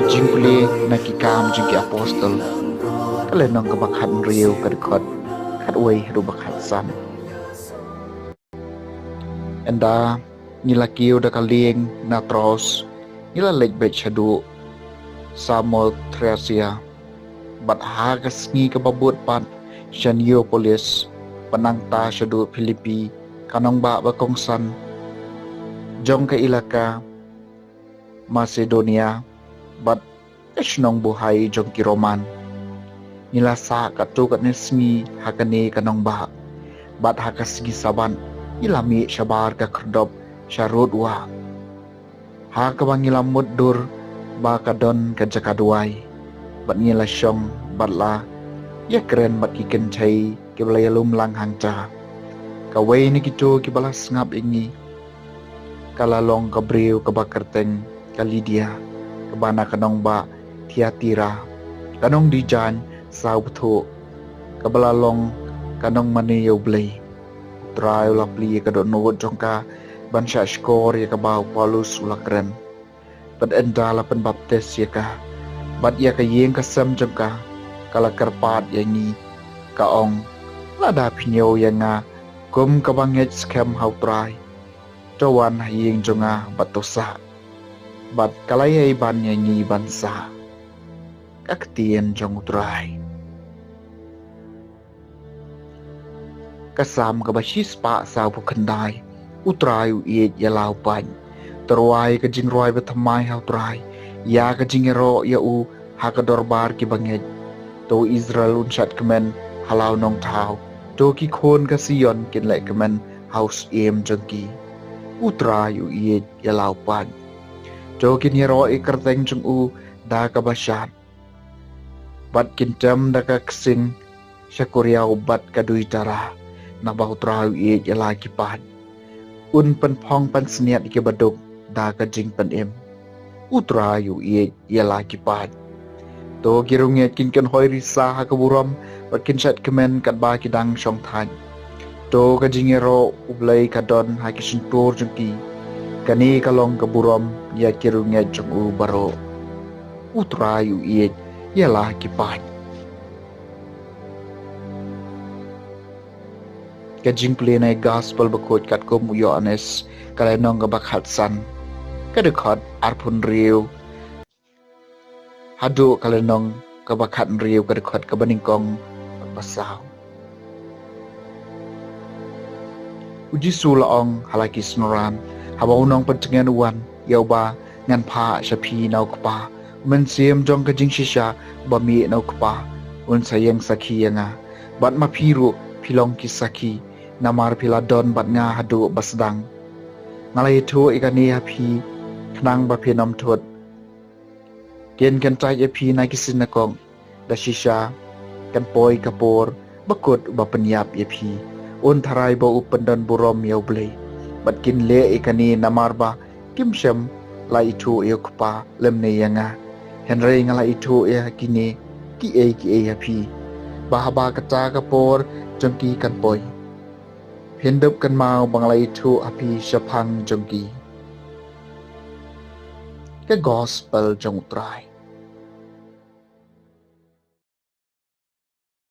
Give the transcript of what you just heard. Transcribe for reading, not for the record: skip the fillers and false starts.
jingpuli nakikam jingki apostol kale nong kabakhat riu kadkot khat wei hadu bakhat san enda nila kiu da kaling na tros nila lekbet shadu Samuel Tracia bat hagas ngi kababut pan Shaniopolis panangta shadu Filipi kanong ba bakongsan jong ka ilaka Macedonia bat esnong buhay jong ki Roman nila sa katukat nesmi hakane kanong ba bat hakasgi saban ilami syabar ka kerdop syarut wa hakabang ilamut dur ba kadon ka jakaduai bat nila syong batla ya keren bat kiken chai ke belayalum lang hangca kawai ni kitu ki balas ngap ingi kalalong kabriu kabakerteng kalidia kabana kanong ba Tiatira kanong dijan saubtho kabalalong kanong maniyo blay trial lapli kadon no jongka bansha skor ya kabaw Paulus ulakren bad endala pen baptes ya ka bad ya ka yeng kasam jongka kala karpat yangi kaong lada pinyo yanga kum kabanget scam how try Tawan hayeng jonga batosa bat kalayay ban yangi bansa kaktien jong utray kasam kabashis pa sa bukandai utray uiet yalaw pan terwai kajing roy batamay how try ya kajing ero ya u hakadorbar ki banget to Israel unshat kemen halaw nong tau to ki khon ka Sion kin le kemen house em jongki utray uiet yalaw pan to kin yero ikerteng jong u da kabasyan bat kintam da ka ksing syakuriaw bat kadui tara na bahutray uiet yala ki pan un pen phong pan sniat ki baduk da ka jing pen em utray uiet yala ki pan to girunget kin kan hoi risa ha kaburam bat kin chat kemen kat ba kidang shong than to ka jingero ublay kadon ha ki suntur jengki kani kalong kaburam ya kirunget jong u baro utray uiet yala ki pan ka jing plenai gospel bakot kat ko mu Yohanes kalenong ka bakhat san kadekhat arpun riu hadu kalenong kabakhat riu kadekhat kabaningkong pasaw uji sulaong halaki snoran habaw nong pencengan uwan yauba ngan pa syapi nau kpa mensiem jong kajing shisha bami nau kpa un sayang saki yanga bat mapiru pilong kisaki namar piladon bat nga hadu basdang ngalai tu ikani hapi knang ba pinom tot ken kan tai epi na kisin nakong da shisha kan poi kapor bakut ba penyap epi un tharai ba upendon burom yau blei bat kin le ikani namar ba kimshem la itu yokpa lemne yanga henry ngala itu ya kini ki e hapi bahaba kata kapor jengki kan poi hendup kan mau bangla itu api syapang jengki ke gospel jong utray